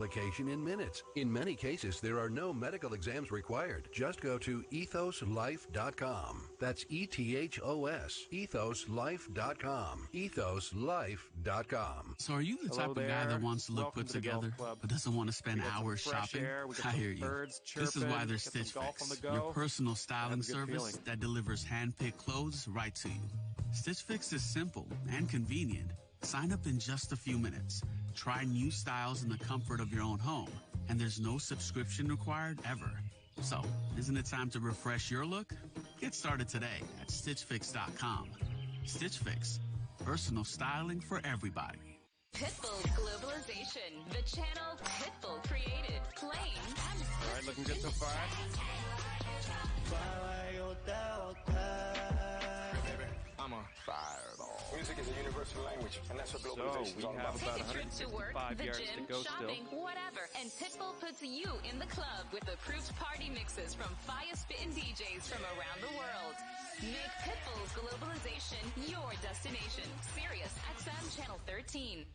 application in minutes. In many cases, there are no medical exams required. Just go to ethoslife.com. That's ETHOS, ethoslife.com, ethoslife.com. So are you the type of guy that wants to look put together, but doesn't want to spend hours shopping? I hear you. This is why there's Stitch Fix, your personal styling service that delivers hand-picked clothes right to you. Stitch Fix is simple and convenient. Sign up in just a few minutes. Try new styles in the comfort of your own home. And there's no subscription required ever. So, isn't it time to refresh your look? Get started today at StitchFix.com. Stitch Fix. Personal styling for everybody. Pitbull Globalization. The channel Pitbull created. Playing. All right, looking good so far. I'm a fireball. Music is a universal language, and that's what globalization is all about. Take a trip to work, the gym, shopping, still. whatever, and Pitbull puts you in the club with approved party mixes from fire spitting DJs from around the world. Make Pitbull's Globalization your destination. Sirius XM Channel 13.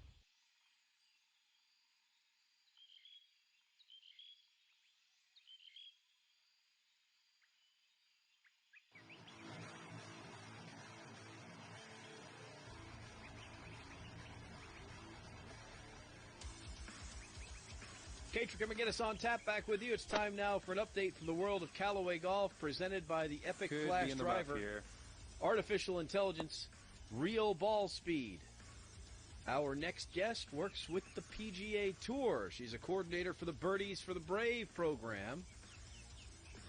Catrick McGinnis on tap, back with you. It's time now for an update from the world of Callaway Golf, presented by the Epic Flash Driver. Artificial intelligence, real ball speed. Our next guest works with the PGA Tour. She's a coordinator for the Birdies for the Brave program.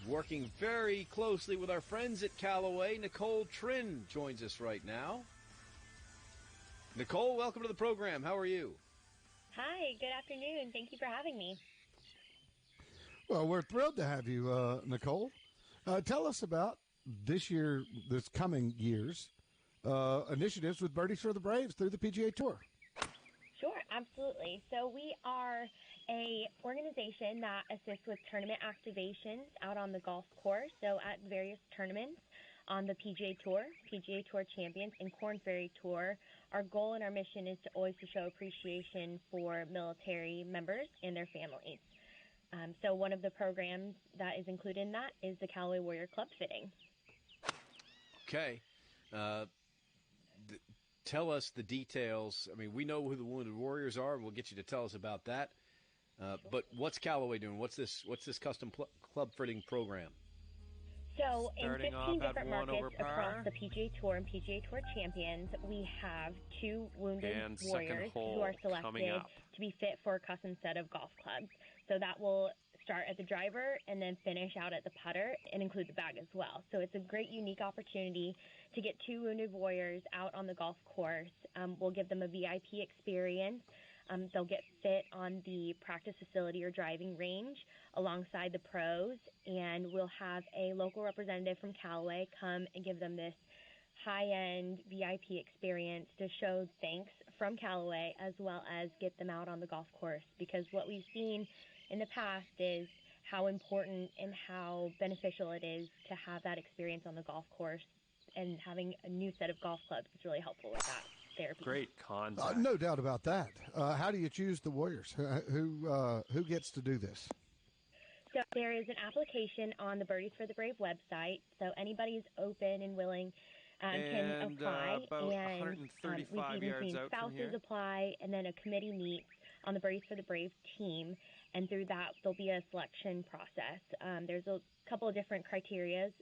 Working very closely with our friends at Callaway. Nicole Trin joins us right now. Nicole, welcome to the program. How are you? Hi, good afternoon. Thank you for having me. Well, we're thrilled to have you, Nicole. Tell us about this coming year's initiatives with Birdies for the Braves through the PGA Tour. Sure, absolutely. So we are a organization that assists with tournament activations out on the golf course, so at various tournaments on the PGA Tour Champions, and Korn Ferry Tour. Our goal and our mission is to always to show appreciation for military members and their families. So one of the programs that is included in that is the Callaway Warrior Club fitting. Okay. Tell us the details. I mean, we know who the Wounded Warriors are. We'll get you to tell us about that. But what's Callaway doing? What's this custom club fitting program? So in 15 different markets across the PGA Tour and PGA Tour Champions, we have 2 Wounded Warriors who are selected to be fit for a custom set of golf clubs. So that will start at the driver and then finish out at the putter and include the bag as well. So it's a great, unique opportunity to get 2 Wounded Warriors out on the golf course. We'll give them a VIP experience. They'll get fit on the practice facility or driving range alongside the pros, and we'll have a local representative from Callaway come and give them this high-end VIP experience to show thanks from Callaway, as well as get them out on the golf course, because what we've seen in the past is how important and how beneficial it is to have that experience on the golf course, and having a new set of golf clubs is really helpful with that therapy. Great concept. No doubt about that. How do you choose the Warriors? Who gets to do this? So there is an application on the Birdies for the Brave website, so anybody who's open and willing can apply. About 135 we've even yards seen out from spouses here. apply, and then a committee meets on the Birdies for the Brave team, and through that there'll be a selection process. There's a couple of different criterias,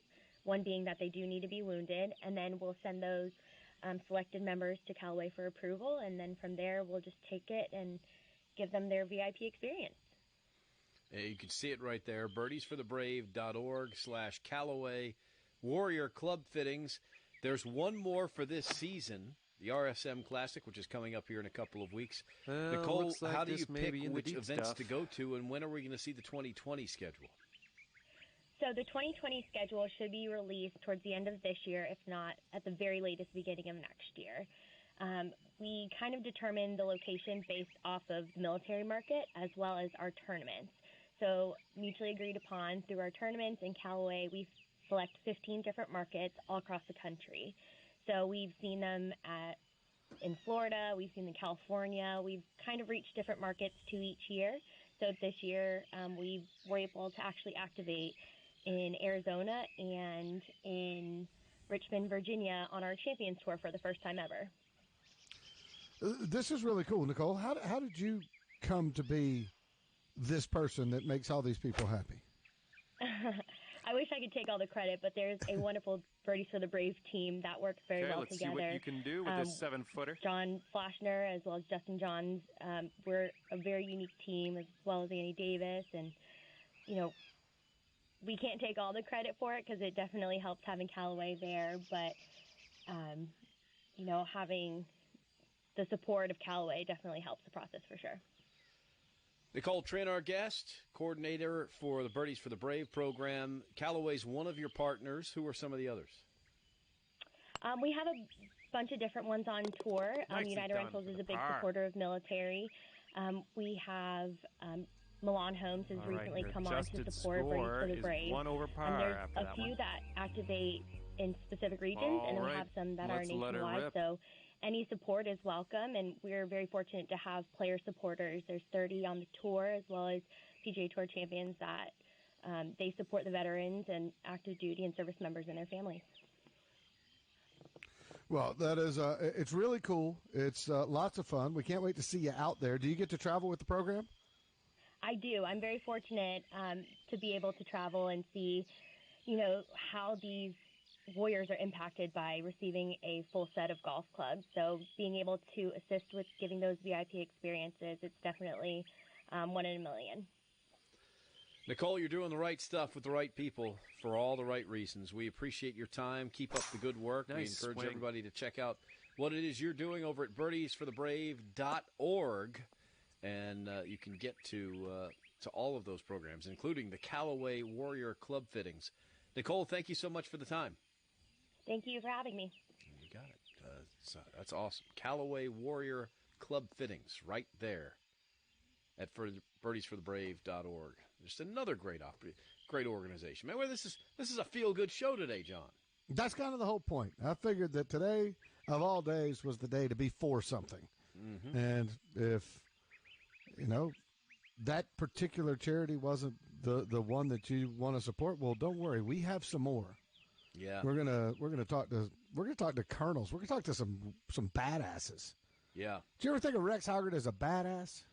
one being that they do need to be wounded, and then we'll send those selected members to Callaway for approval, and then from there we'll just take it and give them their VIP experience. You can see it right there, birdiesforthebrave.org/Callaway Warrior Club Fittings. There's one more for this season, the RSM Classic, which is coming up here in a couple of weeks. Nicole, like how do you pick which events stuff to go to, and when are we going to see the 2020 schedule? So the 2020 schedule should be released towards the end of this year, if not at the very latest beginning of next year. We kind of determine the location based off of the military market as well as our tournaments. So mutually agreed upon through our tournaments in Callaway, we select 15 different markets all across the country. So we've seen them in Florida, we've seen in California, we've kind of reached different markets to each year. So this year, we were able to actually activate in Arizona and in Richmond, Virginia on our Champions Tour for the first time ever. This is really cool, Nicole. How did you come to be this person that makes all these people happy? I wish I could take all the credit, but there's a wonderful Birdies for the Brave team that works very well let's together. See what you can do with this 7-footer. John Flashner as well as Justin Johns. We're a very unique team, as well as Annie Davis. And, you know, we can't take all the credit for it because it definitely helps having Callaway there. But, you know, having the support of Callaway definitely helps the process for sure. Nicole Trin, our guest, coordinator for the Birdies for the Brave program. Callaway's one of your partners. Who are some of the others? We have a bunch of different ones on tour. United Rentals is a big supporter of military. We have Milan Homes has recently come on to support Birdies for the Brave. One over par. There's a few that activate in specific regions, and then we have some that are nationwide. So any support is welcome, and we're very fortunate to have player supporters. There's 30 on the tour, as well as PGA Tour champions that they support the veterans and active duty and service members and their families. Well, that is it's really cool. It's lots of fun. We can't wait to see you out there. Do you get to travel with the program? I do. I'm very fortunate to be able to travel and see, you know, how these warriors are impacted by receiving a full set of golf clubs. So being able to assist with giving those VIP experiences, it's definitely one in a million. Nicole, you're doing the right stuff with the right people for all the right reasons. We appreciate your time. Keep up the good work. We encourage everybody to check out what it is you're doing over at birdiesforthebrave.org. And you can get to all of those programs, including the Callaway Warrior Club fittings. Nicole, thank you so much for the time. Thank you for having me. You got it. That's awesome. Callaway Warrior Club fittings right there at birdiesforthebrave.org. Just another great organization. Man, this is a feel-good show today, John. That's kind of the whole point. I figured that today, of all days, was the day to be for something. Mm-hmm. And if, you know, that particular charity wasn't the one that you want to support, well, don't worry. We have some more. Yeah. We're gonna talk to colonels. We're gonna talk to some badasses. Yeah. Did you ever think of Rex Hoggard as a badass?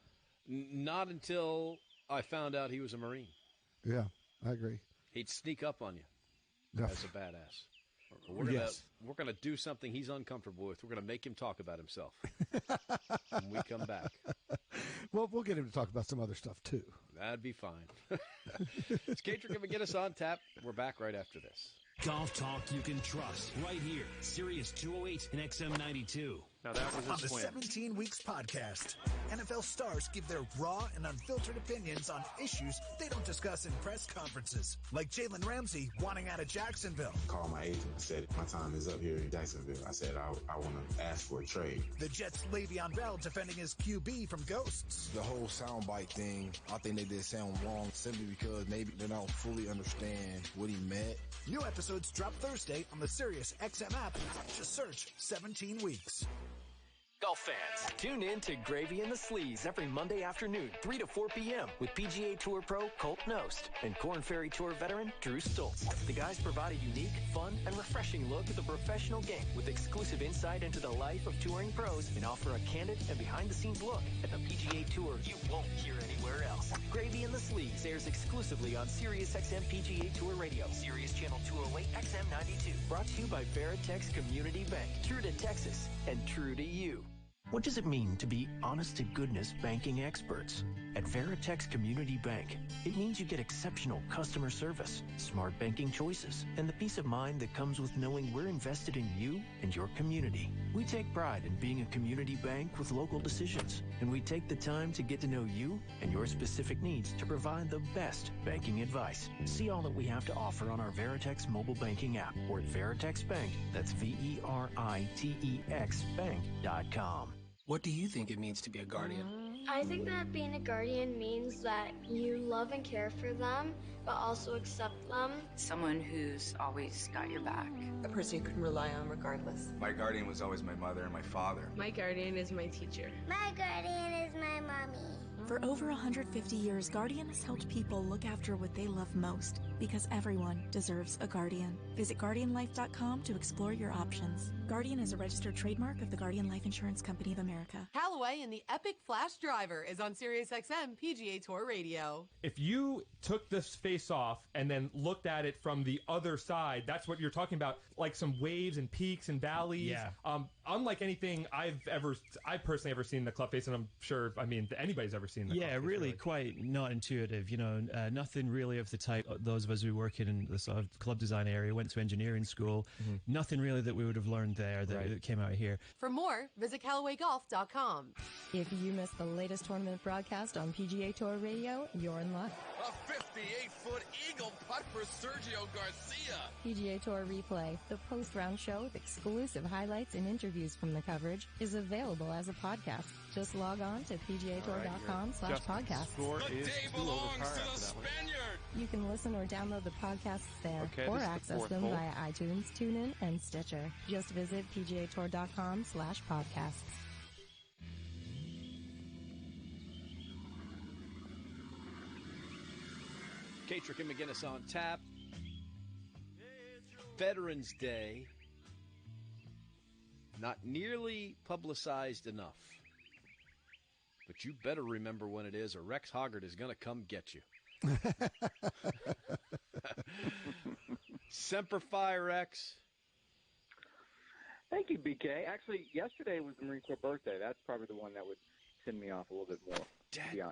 Not until I found out he was a Marine. Yeah, I agree. He'd sneak up on you as a badass. We're gonna do something he's uncomfortable with. We're gonna make him talk about himself when we come back. Well, we'll get him to talk about some other stuff too. That'd be fine. It's Cater going to get us on tap. We're back right after this. Golf talk you can trust right here. Sirius 208 and XM 92. Now that was on the 17 Weeks podcast. NFL stars give their raw and unfiltered opinions on issues they don't discuss in press conferences. Like Jalen Ramsey wanting out of Jacksonville. Called my agent and said, my time is up here in Jacksonville. I said, I want to ask for a trade. The Jets' Le'Veon Bell defending his QB from ghosts. The whole soundbite thing, I think they did sound wrong simply because maybe they don't fully understand what he meant. New episodes drop Thursday on the Sirius XM app. Just search 17 Weeks. Golf fans, tune in to Gravy and the Sleaze every Monday afternoon, 3 to 4 p.m. with PGA Tour pro Colt Knost and Korn Ferry Tour veteran Drew Stoltz. The guys provide a unique, fun, and refreshing look at the professional game with exclusive insight into the life of touring pros and offer a candid and behind-the-scenes look at the PGA Tour you won't hear anywhere else. Gravy and the Sleaze airs exclusively on Sirius XM PGA Tour Radio, Sirius Channel 208 XM 92. Brought to you by Veritex Community Bank. True to Texas and true to you. What does it mean to be honest-to-goodness banking experts? At Veritex Community Bank, it means you get exceptional customer service, smart banking choices, and the peace of mind that comes with knowing we're invested in you and your community. We take pride in being a community bank with local decisions, and we take the time to get to know you and your specific needs to provide the best banking advice. See all that we have to offer on our Veritex mobile banking app or at Veritex Bank. That's VERITEX Bank.com. What do you think it means to be a guardian? I think that being a guardian means that you love and care for them, but also accept them. Someone who's always got your back. A person you can rely on regardless. My guardian was always my mother and my father. My guardian is my teacher. My guardian is my mommy. For over 150 years, Guardian has helped people look after what they love most, because everyone deserves a Guardian. Visit GuardianLife.com to explore your options. Guardian is a registered trademark of the Guardian Life Insurance Company of America. Callaway and the Epic Flash Driver is on SiriusXM PGA Tour Radio. If you took this face off and then looked at it from the other side, that's what you're talking about, like some waves and peaks and valleys. Yeah. Unlike anything I've personally ever seen in the club face, and I'm sure, anybody's ever seen the club face, really quite not intuitive. Nothing really of the type those of us who work in the sort of club design area, went to engineering school, nothing really that we would have learned there that came out here. For more, visit CallawayGolf.com. If you missed the latest tournament broadcast on PGA Tour Radio, you're in luck. A 58-foot eagle putt for Sergio Garcia. PGA Tour Replay, the post-round show with exclusive highlights and interviews from the coverage, is available as a podcast. Just log on to pgatour.com/podcast. The day belongs to the Spaniard. You can listen or download the podcasts there, or access them via iTunes, TuneIn, and Stitcher. Just visit pgatour.com/podcasts. Katrick and McGinnis on tap. Veterans Day, not nearly publicized enough. But you better remember when it is, or Rex Hoggart is going to come get you. Semper Fi, Rex. Thank you, BK. Actually, yesterday was the Marine Corps birthday. That's probably the one that would send me off a little bit more.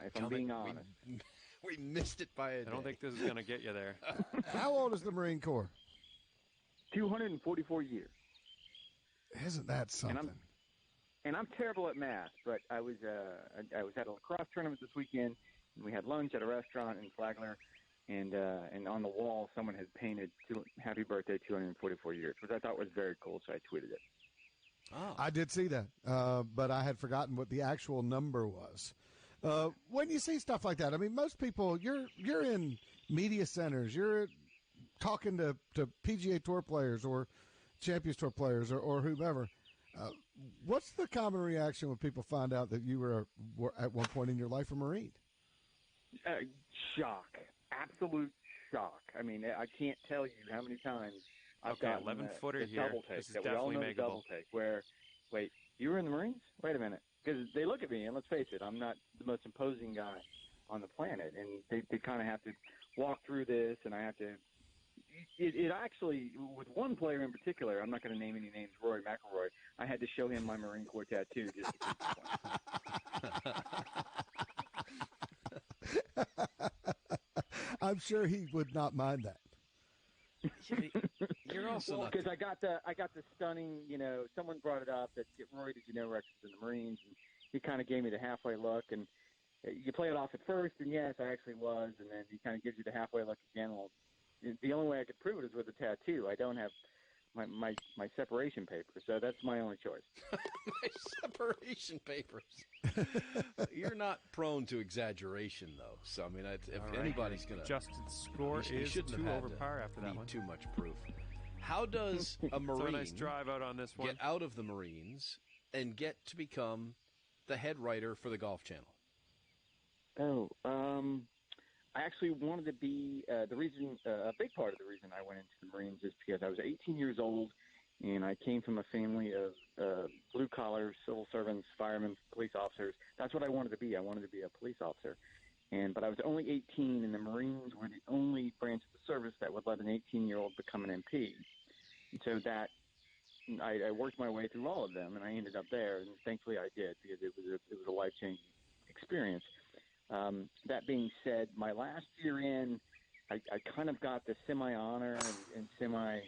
If I'm being honest. We missed it by a day. I don't think this is going to get you there. How old is the Marine Corps? 244 years. Isn't that something? And I'm terrible at math, but I was at a lacrosse tournament this weekend, and we had lunch at a restaurant in Flagler, and on the wall someone had painted "Happy Birthday, 244 years," which I thought was very cool, so I tweeted it. Oh. I did see that, but I had forgotten what the actual number was. When you see stuff like that, most people, you're in media centers, you're talking to PGA Tour players or Champions Tour players or whomever. What's the common reaction when people find out that you were at one point in your life a Marine? Shock. Absolute shock. I can't tell you how many times I've got 11-footer here. Double take. This is definitely makeable. Double take where, wait, you were in the Marines? Wait a minute. Because they look at me, and let's face it, I'm not the most imposing guy on the planet, and they kind of have to walk through this, and I have to. It actually, with one player in particular, I'm not going to name any names, Rory McIlroy, I had to show him my Marine Corps tattoo just to keep the point. I'm sure he would not mind that. You're also because I got the stunning. Someone brought it up that Rory, did you know Rex was in the Marines? And he kind of gave me the halfway look, and you play it off at first, and yes, I actually was, and then he kind of gives you the halfway look again. Well, the only way I could prove it is with a tattoo. I don't have my separation papers, so that's my only choice. My separation papers. You're not prone to exaggeration, though. So if anybody's going to, adjusted score is 2 over par after that one. Too much proof. How does a Marine a nice drive out on this one. Get out of the Marines and get to become the head writer for the Golf Channel? I actually wanted to be the reason. A big part of the reason I went into the Marines is because I was 18 years old, and I came from a family of blue-collar civil servants, firemen, police officers. That's what I wanted to be. I wanted to be a police officer. But I was only 18, and the Marines were the only branch of the service that would let an 18-year-old become an MP. And so that I worked my way through all of them, and I ended up there. And thankfully, I did because it was a life-changing experience. That being said, my last year in, I kind of got the semi-honor and semi,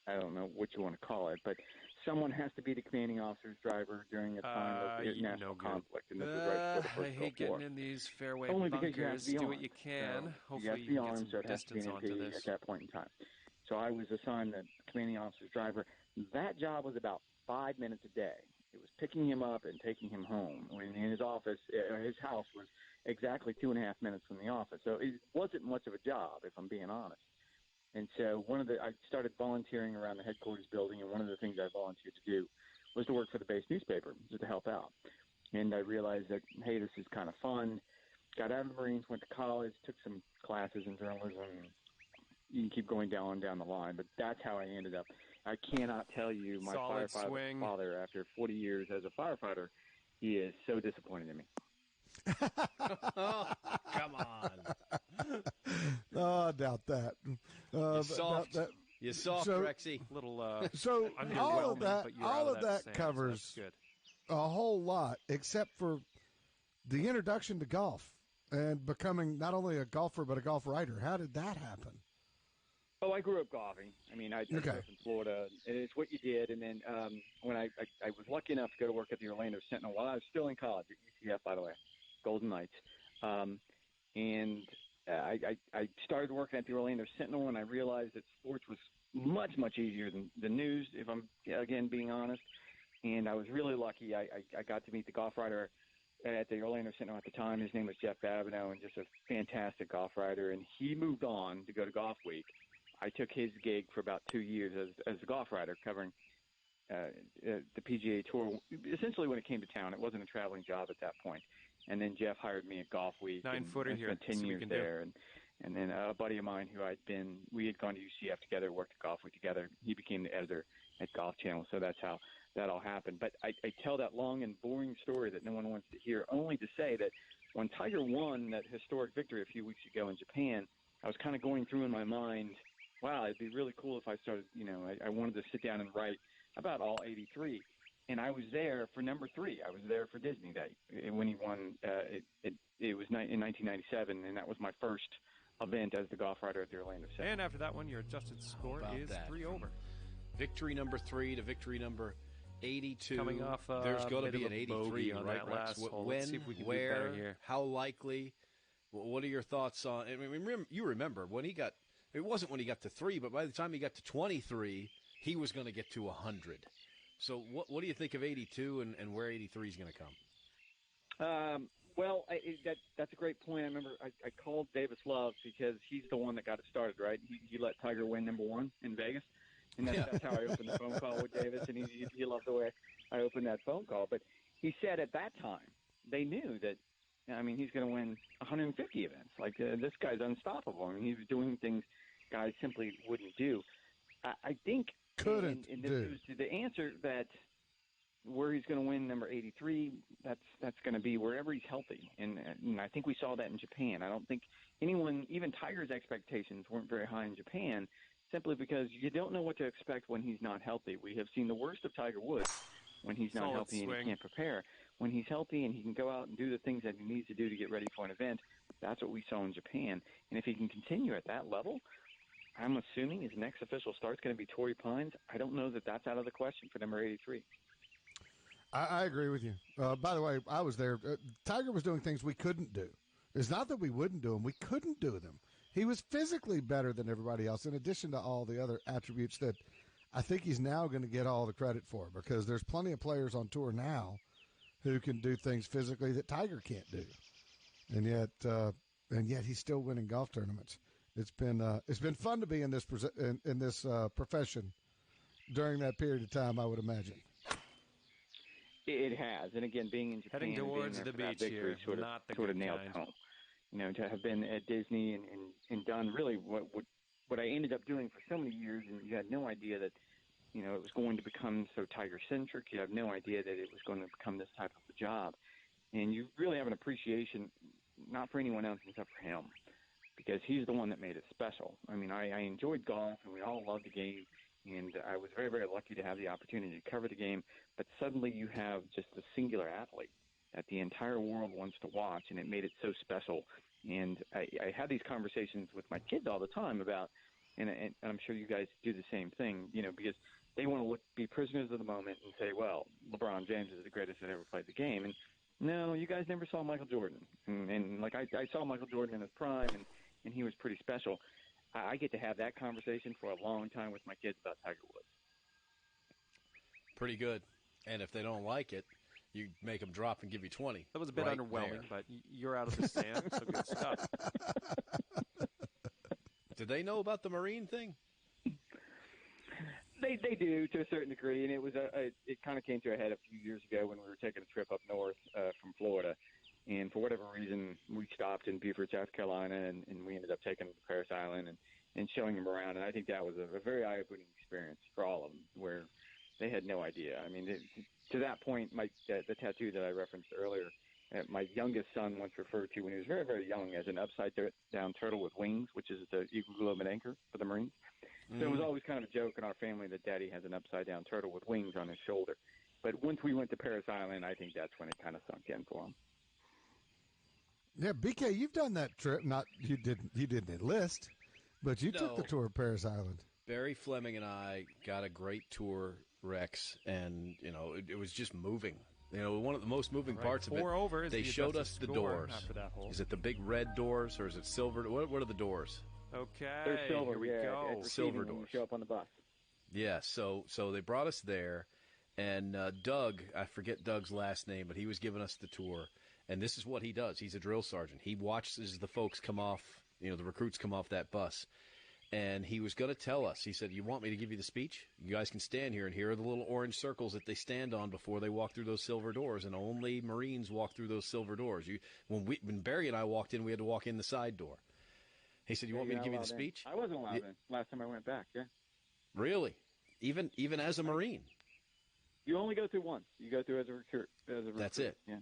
I don't know what you want to call it, but someone has to be the commanding officer's driver during a time of national conflict. And this is right before the First I hate getting War. in these fairway Only bunkers. because you have to be Do on. what you can. Hopefully you you have to get be some on, so it has to be distance an onto MP this. at that point in time. So I was assigned the commanding officer's driver. That job was about 5 minutes a day. It was picking him up and taking him home. When in his office, his house was exactly 2.5 minutes from the office. So it wasn't much of a job, if I'm being honest. And so I started volunteering around the headquarters building, and one of the things I volunteered to do was to work for the base newspaper, just to help out. and I realized that, hey, this is kind of fun. Got out of the Marines, went to college, took some classes in journalism. You can keep going down the line, but that's how I ended up. I cannot tell you my firefighter father, after 40 years as a firefighter, he is so disappointed in me. Oh, come on. Oh, I doubt that. You're soft. You're soft, Rexy. So all of that covers so good. A whole lot, except for the introduction to golf and becoming not only a golfer but a golf writer. How did that happen? Oh, I grew up golfing. I mean, I grew up in Florida, and it's what you did. And then when I was lucky enough to go to work at the Orlando Sentinel while I was still in college at UCF, by the way, Golden Knights. And I started working at the Orlando Sentinel, and I realized that sports was much, much easier than the news, if I'm, again, being honest. And I was really lucky. I got to meet the golf writer at the Orlando Sentinel at the time. His name was Jeff Babineau, and just a fantastic golf writer. And he moved on to go to Golf Week. I took his gig for about 2 years as a golf writer, covering the PGA Tour. Essentially, when it came to town, it wasn't a traveling job at that point. And then Jeff hired me at Golf Week. 9-footer here. Spent 10 years there. And then a buddy of mine we had gone to UCF together, worked at Golf Week together. He became the editor at Golf Channel, so that's how that all happened. But I tell that long and boring story that no one wants to hear, only to say that when Tiger won that historic victory a few weeks ago in Japan, I was kind of going through in my mind, wow, it'd be really cool if I started, I wanted to sit down and write about all 83. And I was there for number 3. I was there for Disney Day when he won. It was in 1997, and that was my first event as the golf writer at the Orlando Sentinel. And after that one, your adjusted score is 3 over. Victory number 3 to victory number 82. Coming off there's going to be an 83 on right, that last hole. When, Let's see if we can where, do better here. How likely? What are your thoughts on? I mean, you remember when he got. It wasn't when he got to 3, but by the time he got to 23, he was going to get to 100. So what do you think of 82 and where 83 is going to come? Well, that's a great point. I remember I called Davis Love because he's the one that got it started, right? He let Tiger win number 1 in Vegas, and that's how I opened the phone call with Davis, and he loved the way I opened that phone call. But he said at that time they knew that, I mean, he's going to win 150 events. Like, this guy's unstoppable. I mean, he was doing things guys simply wouldn't do. I think the answer that where he's going to win number 83, that's going to be wherever he's healthy. And I think we saw that in Japan. I don't think anyone, even Tiger's expectations weren't very high in Japan, simply because you don't know what to expect when he's not healthy. We have seen the worst of Tiger Woods when he's not healthy and he can't prepare. When he's healthy and he can go out and do the things that he needs to do to get ready for an event, that's what we saw in Japan. And if he can continue at that level, I'm assuming his next official start's going to be Torrey Pines. I don't know that that's out of the question for number 83. I agree with you. By the way, I was there. Tiger was doing things we couldn't do. It's not that we wouldn't do them. We couldn't do them. He was physically better than everybody else, in addition to all the other attributes that I think he's now going to get all the credit for, because there's plenty of players on tour now who can do things physically that Tiger can't do. And yet he's still winning golf tournaments. It's been fun to be in this profession during that period of time, I would imagine. It has, and again, being in Japan, heading towards the beach here, sort of nailed home. To have been at Disney and done really what I ended up doing for so many years, and you had no idea that it was going to become so Tiger-centric. You have no idea that it was going to become this type of a job, and you really have an appreciation not for anyone else except for him, because he's the one that made it special. I mean, I enjoyed golf, and we all loved the game. And I was very, very lucky to have the opportunity to cover the game. But suddenly you have just a singular athlete that the entire world wants to watch, and it made it so special. And I have these conversations with my kids all the time about, and I'm sure you guys do the same thing, because they want to be prisoners of the moment and say, well, LeBron James is the greatest that ever played the game. And no, you guys never saw Michael Jordan. And like I saw Michael Jordan in his prime, and he was pretty special. I get to have that conversation for a long time with my kids about Tiger Woods. Pretty good. And if they don't like it, you make them drop and give you 20. That was a bit underwhelming, but you're out of the stand, so good stuff. Do they know about the Marine thing? They do to a certain degree, and it was it kind of came to a head a few few years ago when we were taking a trip up north from Florida. And for whatever reason, we stopped in Beaufort, South Carolina, and we ended up taking them to Parris Island and showing them around. And I think that was a very eye-opening experience for all of them, where they had no idea. I mean, to that point, the tattoo that I referenced earlier, my youngest son once referred to when he was very, very young as an upside-down turtle with wings, which is the eagle, globe, and anchor for the Marines. So it was always kind of a joke in our family that Daddy has an upside-down turtle with wings on his shoulder. But once we went to Parris Island, I think that's when it kind of sunk in for him. Yeah, BK, you've done that trip. Not you didn't enlist, but you took the tour of Parris Island. Barry Fleming and I got a great tour, Rex, and it was just moving. One of the most moving parts of it. They showed us the doors. Is it the big red doors or is it silver? What are the doors? Okay, they're silver. Here we go. Silver doors. Show up on the bus. Yeah, so they brought us there, and Doug, I forget Doug's last name, but he was giving us the tour. And this is what he does. He's a drill sergeant. He watches the folks come off, the recruits come off that bus. And he was going to tell us, he said, you want me to give you the speech? You guys can stand here, and here are the little orange circles that they stand on before they walk through those silver doors, and only Marines walk through those silver doors. When Barry and I walked in, we had to walk in the side door. He said, you want me to give you the speech? I wasn't allowed in last time I went back, yeah. Really? Even as a Marine? You only go through once. You go through as a recruit. That's it. Yeah.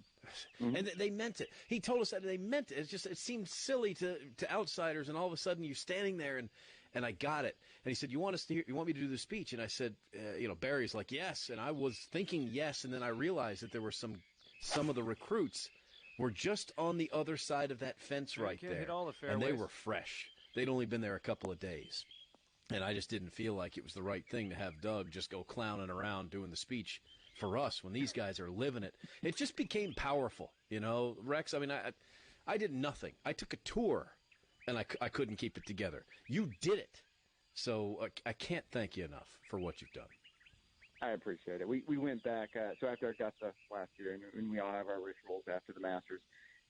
Mm-hmm. And they meant it. He told us that they meant it. It seemed silly to outsiders, and all of a sudden you're standing there, and I got it. And he said, you want me to do the speech? And I said, Barry's like, yes. And I was thinking yes, and then I realized that there were some of the recruits were just on the other side of that fence right there. Hit all the fairways. And they were fresh. They'd only been there a couple of days. And I just didn't feel like it was the right thing to have Doug just go clowning around doing the speech for us when these guys are living it. It just became powerful, Rex. I mean, I did nothing. I took a tour, and I couldn't keep it together. You did it. So I can't thank you enough for what you've done. I appreciate it. We went back. So after Augusta last year, and we all have our rituals after the Masters,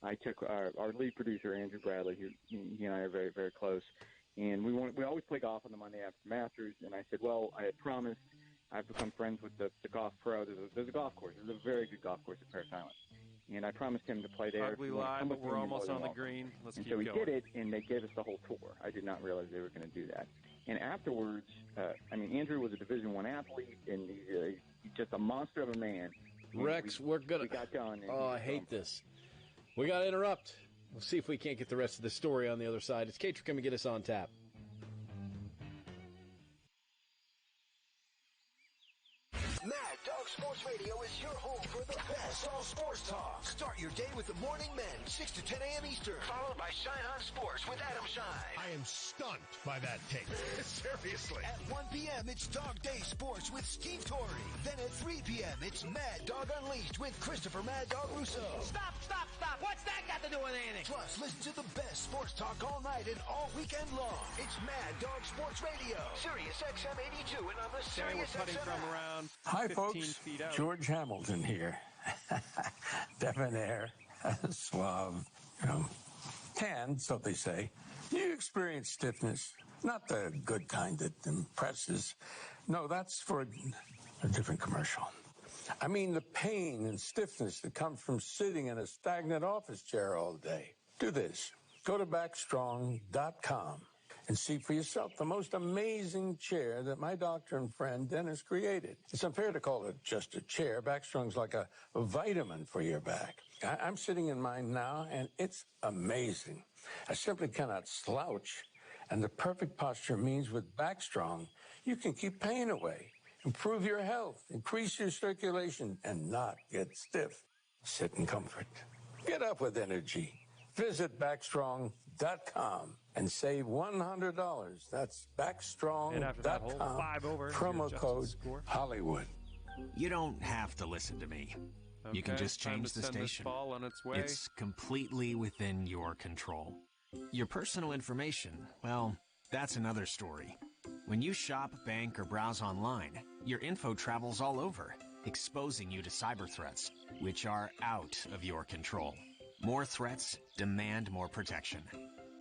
I took our lead producer, Andrew Bradley, he and I are very, very close. And we always play golf on the Monday after the Masters. And I said, well, I had promised. I've become friends with the golf pro. There's a golf course. There's a very good golf course at Parris Island. And I promised him to play there. We lied, but we're almost on the green. Let's keep going. So we did it, and they gave us the whole tour. I did not realize they were going to do that. And afterwards, Andrew was a Division I athlete, and he's just a monster of a man. Rex, we got going. I hate this. We got to interrupt. We'll see if we can't get the rest of the story on the other side. It's Kate, come and get us on tap. Mad Dog Sports Radio is your home for the best all sports talk. Start your day with the Morning Men, 6 to 10 a.m. Eastern. Followed by Shine on Sports with Adam Shine. I am stunned by that take. Seriously. At 1 p.m., it's Dog Day Sports with Steve Torrey. Then at 3 p.m., it's Mad Dog Unleashed with Christopher Mad Dog Russo. Stop. What's that got to do with anything? Plus, listen to the best sports talk all night and all weekend long. It's Mad Dog Sports Radio. Sirius XM 82 and on the Sirius XM from around Hi, 15 folks. feet out. George Hamilton here. Debonair, suave, tanned, so they say. You experience stiffness, not the good kind that impresses. No, that's for a different commercial. I mean the pain and stiffness that comes from sitting in a stagnant office chair all day. Do this. Go to Backstrong.com and see for yourself the most amazing chair that my doctor and friend Dennis created. It's unfair to call it just a chair. Backstrong's like a vitamin for your back. I'm sitting in mine now, and it's amazing. I simply cannot slouch, and the perfect posture means with Backstrong, you can keep pain away, improve your health, increase your circulation, and not get stiff. Sit in comfort. Get up with energy. Visit Backstrong.com and save $100. That's Backstrong.com. Promo code Hollywood. You don't have to listen to me. You can just change the station. On its way. It's completely within your control. Your personal information, well, that's another story. When you shop, bank, or browse online, your info travels all over, exposing you to cyber threats, which are out of your control. More threats demand more protection.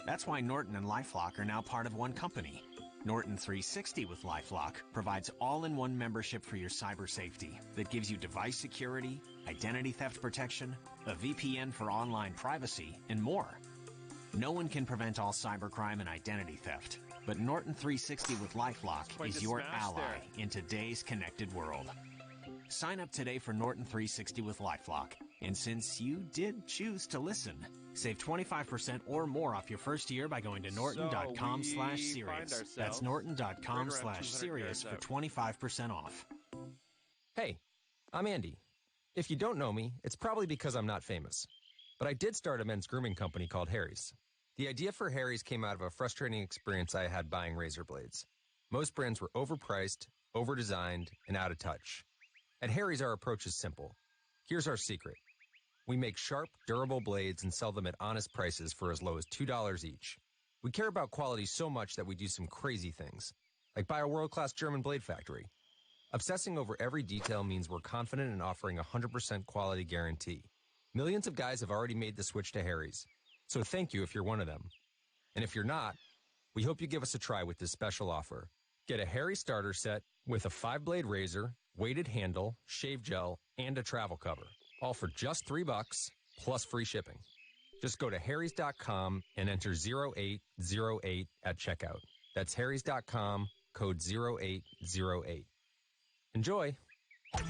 That's why Norton and LifeLock are now part of one company. Norton 360 with LifeLock provides all-in-one membership for your cyber safety that gives you device security, identity theft protection, a VPN for online privacy, and more. No one can prevent all cybercrime and identity theft, but Norton 360 with LifeLock is your ally in today's connected world. Sign up today for Norton 360 with LifeLock, and since you did choose to listen, save 25% or more off your first year by going to norton.com/Sirius. That's norton.com/Sirius for 25% off. Hey, I'm Andy. If you don't know me, it's probably because I'm not famous. But I did start a men's grooming company called Harry's. The idea for Harry's came out of a frustrating experience I had buying razor blades. Most brands were overpriced, overdesigned, and out of touch. At Harry's, our approach is simple. Here's our secret. We make sharp, durable blades and sell them at honest prices for as low as $2 each. We care about quality so much that we do some crazy things, like buy a world-class German blade factory. Obsessing over every detail means we're confident in offering a 100% quality guarantee. Millions of guys have already made the switch to Harry's, so thank you if you're one of them. And if you're not, we hope you give us a try with this special offer. Get a Harry starter set with a 5-blade razor, weighted handle, shave gel, and a travel cover. All for just $3 plus free shipping. Just go to harrys.com and enter 0808 at checkout. That's harrys.com, code 0808. Enjoy.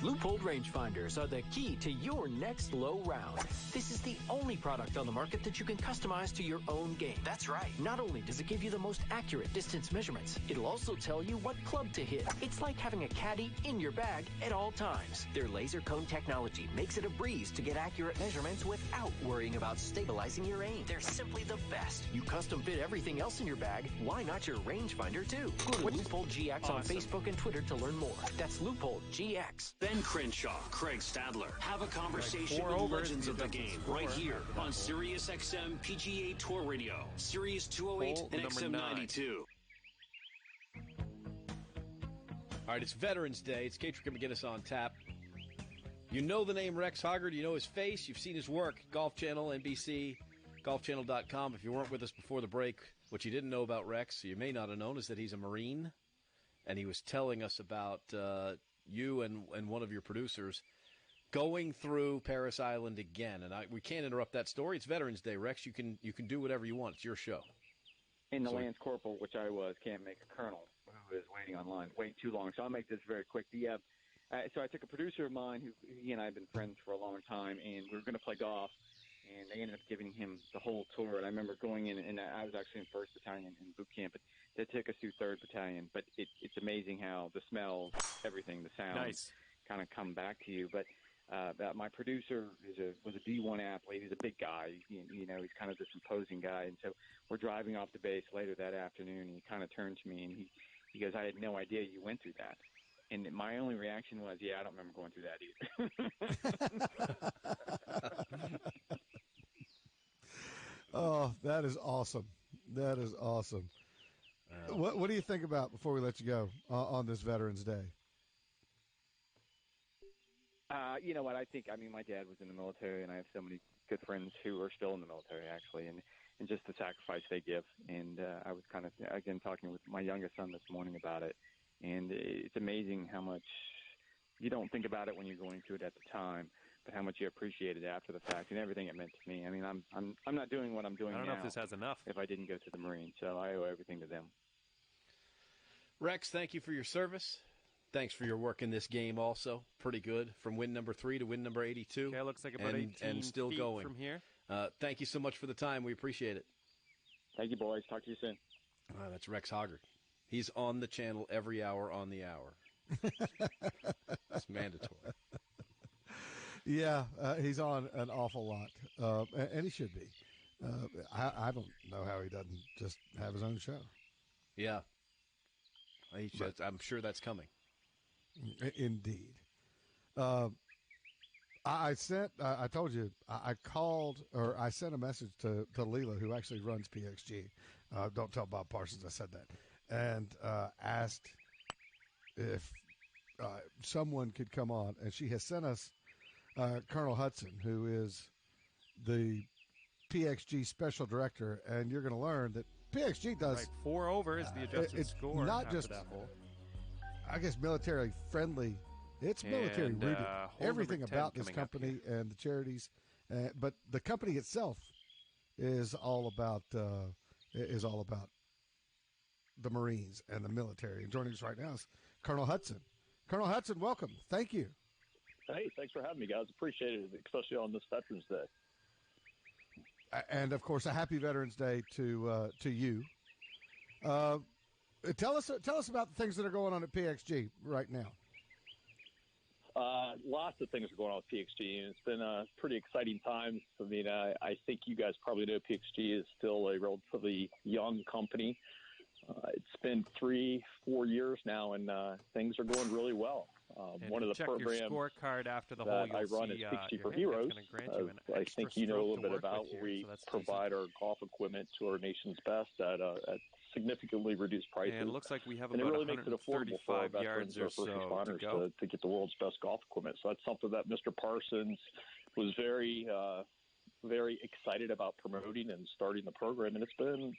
Loophole rangefinders are the key to your next low round. This is the only product on the market that you can customize to your own game. That's right. Not only does it give you the most accurate distance measurements, it'll also tell you what club to hit. It's like having a caddy in your bag at all times. Their laser cone technology makes it a breeze to get accurate measurements without worrying about stabilizing your aim. They're simply the best. You custom fit everything else in your bag. Why not your rangefinder too? Go to Loophole GX on Facebook and Twitter to learn more. That's Loophole GX. Ben Crenshaw, Craig Stadler. Have a conversation with legends of the game right here on Sirius XM PGA Tour Radio, Sirius 208 and XM 92. All right, it's Veterans Day. It's Catrick McGinnis on tap. You know the name Rex Hoggard. You know his face. You've seen his work. Golf Channel, NBC, golfchannel.com. If you weren't with us before the break, what you didn't know about Rex, you may not have known, is that he's a Marine. And he was telling us about you and one of your producers going through Parris Island again. And we can't interrupt that story. It's Veterans Day, Rex. You can do whatever you want. It's your show. And the Lance Corporal, which I was, can't make a colonel who is waiting online way too long. So I'll make this very quick. So I took a producer of mine who he and I have been friends for a long time, and we were going to play golf. And they ended up giving him the whole tour. And I remember going in, and I was actually in 1st Battalion in boot camp, but they took us through 3rd Battalion. But it's amazing how the smells, everything, the sounds kind of come back to you. But my producer was a D1 athlete. He's a big guy. He's kind of this imposing guy. And so we're driving off the base later that afternoon, and he kind of turned to me, and he goes, "I had no idea you went through that." And my only reaction was, "Yeah, I don't remember going through that either." Oh, that is awesome. That is awesome. What do you think about, before we let you go, on this Veterans Day? You know what? I mean, my dad was in the military, and I have so many good friends who are still in the military, actually, and just the sacrifice they give. And I was kind of, again, talking with my youngest son this morning about it, and it's amazing how much you don't think about it when you're going through it at the time, but how much you appreciate it after the fact and everything it meant to me. I mean, I'm not doing what I'm doing now. I don't know if this has enough. If I didn't go to the Marines, so I owe everything to them. Rex, thank you for your service. Thanks for your work in this game also. Pretty good. From win number 3 to win number 82. Okay, looks like about 18 and still feet going from here. Thank you so much for the time. We appreciate it. Thank you, boys. Talk to you soon. That's Rex Hoggard. He's on the channel every hour on the hour. It's mandatory. Yeah, he's on an awful lot, and he should be. I don't know how he doesn't just have his own show. Yeah. I'm sure that's coming. Indeed. I told you, I called, or I sent a message to Leela, who actually runs PXG. Don't tell Bob Parsons I said that. And asked if someone could come on. And she has sent us Colonel Hudson, who is the PXG special director, and you're going to learn that PXG does 4 over is the adjusted score. Not after just that hole. I guess military friendly. It's military rooted. Everything about this company and the charities, but the company itself is all about the Marines and the military. And joining us right now is Colonel Hudson. Colonel Hudson, welcome. Thank you. Hey, thanks for having me, guys. Appreciate it, especially on this Veterans Day. And of course, a happy Veterans Day to you. Tell us about the things that are going on at PXG right now. Lots of things are going on with PXG, and it's been a pretty exciting time. I mean, I think you guys probably know PXG is still a relatively young company. It's been 3-4 years now, and things are going really well. One of the programs your scorecard after the that hole, I run is PXG for Heroes. I think you know a little bit about where we provide our golf equipment to our nation's best at significantly reduced prices. And it looks like we have and about it really makes it affordable for our veterans or first responders to get the world's best golf equipment. So that's something that Mr. Parsons was very excited about promoting and starting the program. And it's been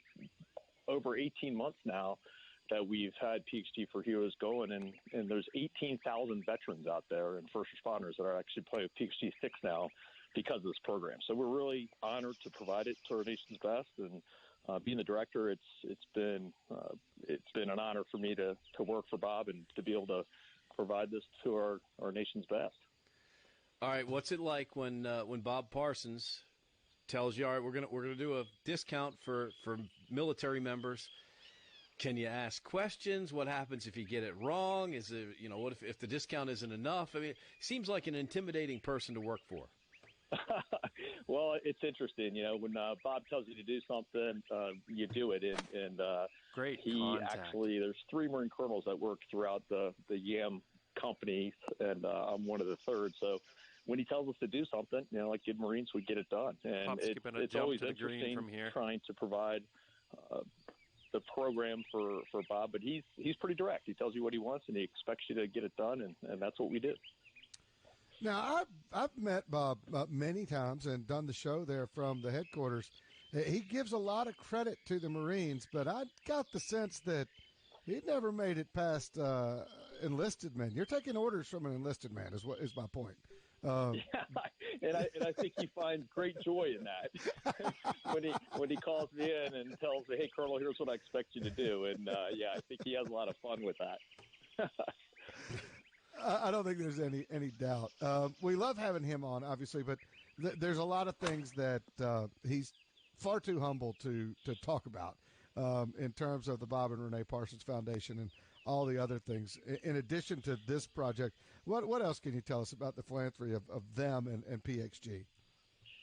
over 18 months now that we've had PXG for Heroes going, and there's 18,000 veterans out there and first responders that are actually playing with PXG 6 now because of this program. So we're really honored to provide it to our nation's best, and being the director, it's been an honor for me to work for Bob and to be able to provide this to our nation's best. All right, what's it like when Bob Parsons tells you, all right, we're gonna do a discount for military members? Can you ask questions? What happens if you get it wrong? Is it, what if the discount isn't enough? I mean, it seems like an intimidating person to work for. Well, it's interesting. When Bob tells you to do something, you do it. And great. There's 3 Marine colonels that work throughout the YAM company, and I'm one of the third. So when he tells us to do something, like good Marines, we get it done. And it's always interesting trying to provide the program for Bob, but he's pretty direct. He tells you what he wants, and he expects you to get it done, and that's what we do. Now, I've met Bob many times and done the show there from the headquarters. He gives a lot of credit to the Marines, but I got the sense that he never made it past enlisted men. You're taking orders from an enlisted man, is my point. And I think he finds great joy in that when he calls me in and tells me, "Hey, Colonel, here's what I expect you to do." And I think he has a lot of fun with that. I don't think there's any doubt. We love having him on, obviously, but there's a lot of things that he's far too humble to talk about in terms of the Bob and Renee Parsons Foundation and all the other things. In addition to this project, what else can you tell us about the philanthropy of them and PXG?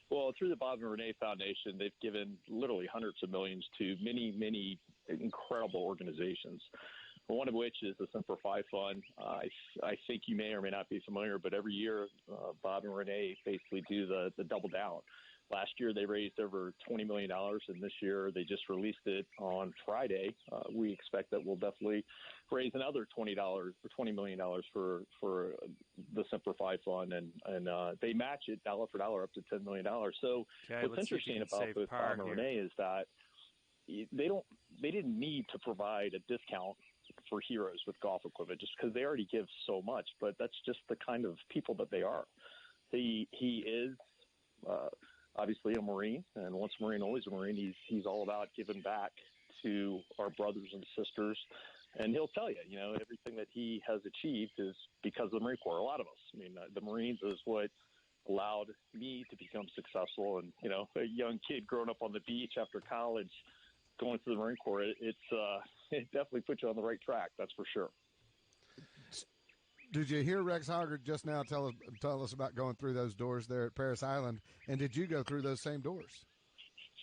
Well, through the Bob and Renee Foundation, they've given literally hundreds of millions to many, many incredible organizations, one of which is the Semper Fi Fund. I think you may or may not be familiar, but every year Bob and Renee basically do the double down. Last year they raised over $20 million, and this year they just released it on Friday. We expect that we'll definitely raise another $20 or $20 million for the Semper Fi Fund, and they match it dollar for dollar up to $10 million. So what's interesting about both Bob and Renee is that they didn't need to provide a discount for Heroes with golf equipment just because they already give so much, but that's just the kind of people that they are. He is obviously a Marine, and once a Marine, always a Marine. He's all about giving back to our brothers and sisters, and he'll tell you, everything that he has achieved is because of the Marine Corps. A lot of us, the Marines is what allowed me to become successful, and a young kid growing up on the beach after college, going to the Marine Corps, it definitely puts you on the right track. That's for sure. Did you hear Rex Hoggard just now tell us about going through those doors there at Paris Island? And did you go through those same doors?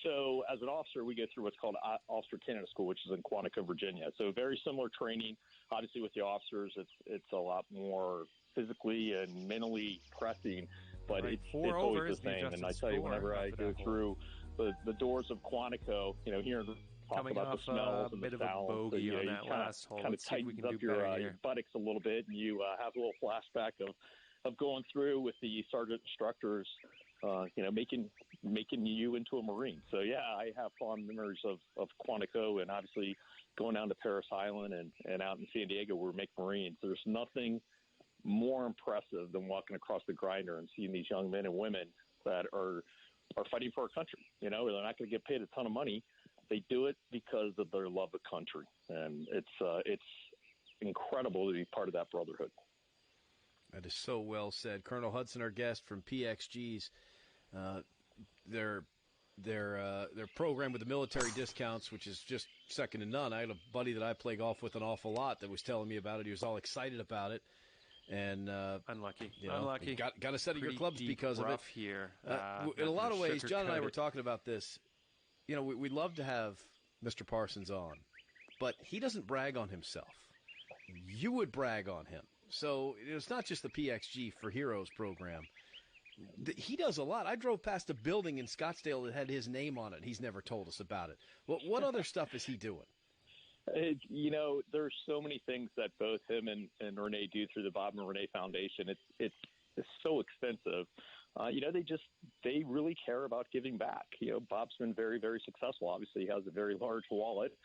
So as an officer, we go through what's called Officer Candidate School, which is in Quantico, Virginia. So very similar training. Obviously, with the officers, it's a lot more physically and mentally pressing, but it's always the same. And I tell you, whenever I go through the doors of Quantico, here in coming about off the smells a and bit the of a sounds, bogey on that last hole. Kind of tightens up your buttocks a little bit, and you have a little flashback of going through with the sergeant instructors, making making you into a Marine. So, yeah, I have fond memories of Quantico and obviously going down to Paris Island and out in San Diego where we make Marines. There's nothing more impressive than walking across the grinder and seeing these young men and women that are fighting for our country. You know, they're not going to get paid a ton of money. They do it because of their love of country. And it's incredible to be part of that brotherhood. That is so well said. Colonel Hudson, our guest from PXG's, their program with the military discounts, which is just second to none. I had a buddy that I play golf with an awful lot that was telling me about it. He was all excited about it. And unlucky. Got a set of your clubs because of it. Here. In a lot of ways, John and I were talking about this. You know, we'd love to have Mr. Parsons on, but he doesn't brag on himself. You would brag on him. So it's not just the PXG for Heroes program. He does a lot. I drove past a building in Scottsdale that had his name on it. He's never told us about it. What other stuff is he doing? You know, there's so many things that both him and Renee do through the Bob and Renee Foundation. It's so extensive. You know, they really care about giving back. You know, Bob's been very, very successful. Obviously, he has a very large wallet.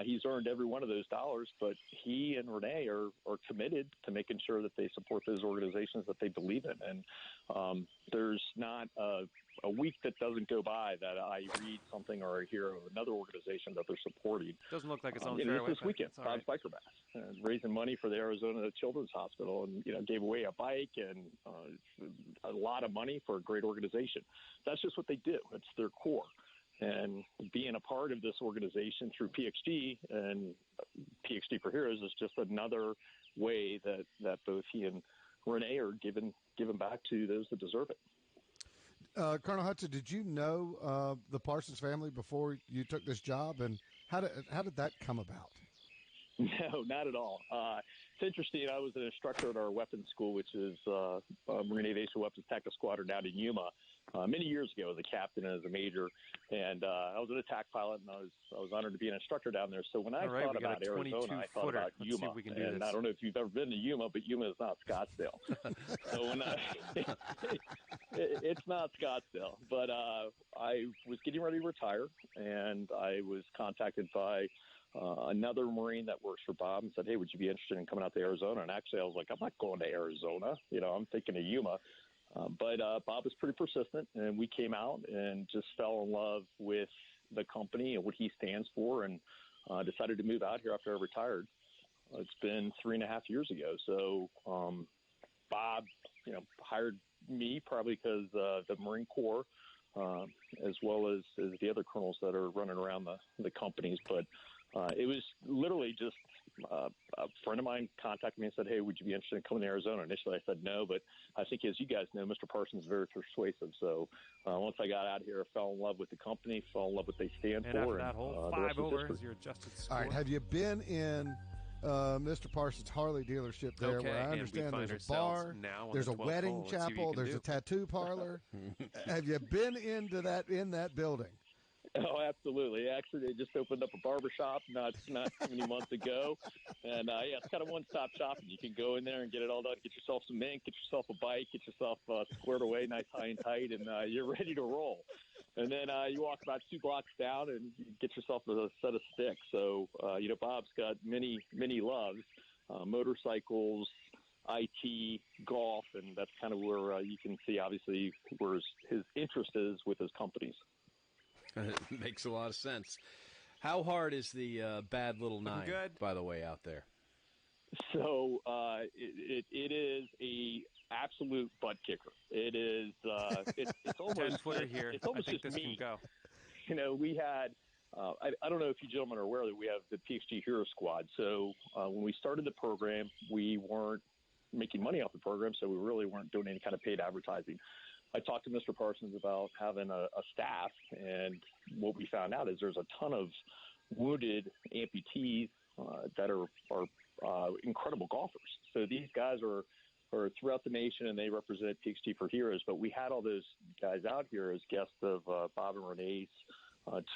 He's earned every one of those dollars, but he and Renee are committed to making sure that they support those organizations that they believe in. And there's not a week that doesn't go by that I read something or I hear of another organization that they're supporting. Doesn't look like it's on fairway. This weekend, Bob's Biker Bass, raising money for the Arizona Children's Hospital, and gave away a bike and a lot of money for a great organization. That's just what they do. It's their core. And being a part of this organization through PXG and PXG for Heroes is just another way that both he and Renee are giving back to those that deserve it. Colonel Hudson, did you know the Parsons family before you took this job, and how did that come about? No, not at all. It's interesting. I was an instructor at our weapons school, which is Marine Aviation Weapons Tactical Squadron down in Yuma, many years ago as a captain and as a major. And I was an attack pilot, and I was honored to be an instructor down there. So when I thought about Arizona, I thought about Yuma. And I don't know if you've ever been to Yuma, but Yuma is not Scottsdale. So when it's not Scottsdale. But I was getting ready to retire, and I was contacted by another Marine that works for Bob and said, hey, would you be interested in coming out to Arizona? And actually, I was like, I'm not going to Arizona. I'm thinking of Yuma. But Bob was pretty persistent, and we came out and just fell in love with the company and what he stands for, and decided to move out here after I retired. It's been 3.5 years ago. So Bob, hired me probably because the Marine Corps, as well as the other colonels that are running around the companies. But it was literally just a friend of mine contacted me and said, hey, would you be interested in coming to Arizona? Initially, I said no, but I think, as you guys know, Mr. Parsons is very persuasive. So once I got out here, I fell in love with the company, fell in love with what they stand and for. After that whole 5 over is your adjusted score. All right, have you been in Mr. Parsons' Harley dealership there, where I understand there's a bar, there's a wedding chapel, there's a tattoo parlor? Have you been in that building? Oh, absolutely. Actually, they just opened up a barber shop not too many months ago. And, it's kind of one-stop shopping. You can go in there and get it all done. Get yourself some ink, get yourself a bike, get yourself squared away, nice high and tight, and you're ready to roll. And then you walk about 2 blocks down and you get yourself a set of sticks. So, Bob's got many, many loves, motorcycles, IT, golf, and that's kind of where you can see, obviously, where his interest is with his companies. It makes a lot of sense. How hard is the Bad Little Nine, by the way, out there? So it is a absolute butt kicker. It is. It's almost 10-footer here. It's almost I think just this me. can go. We had. I don't know if you gentlemen are aware that we have the PXG Hero Squad. So when we started the program, we weren't making money off the program, so we really weren't doing any kind of paid advertising. I talked to Mr. Parsons about having a staff, and what we found out is there's a ton of wounded amputees that are incredible golfers. So these guys are throughout the nation, and they represent PXG for Heroes. But we had all those guys out here as guests of Bob and Renee's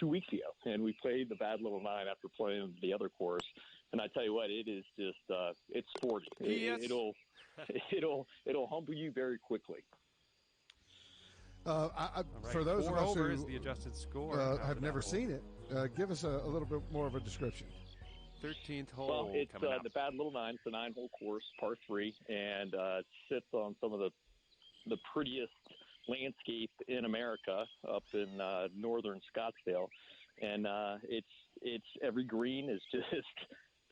2 weeks ago, and we played the Bad Little Nine after playing the other course. And I tell you what, it is just it's sporty. Yes. It'll humble you very quickly. For those of us who is the adjusted score have never seen it, give us a little bit more of a description. 13th hole. Well, it's coming up. the Bad Little Nine. It's a 9-hole course, par 3, and it sits on some of the prettiest landscape in America up in northern Scottsdale. And it's every green is just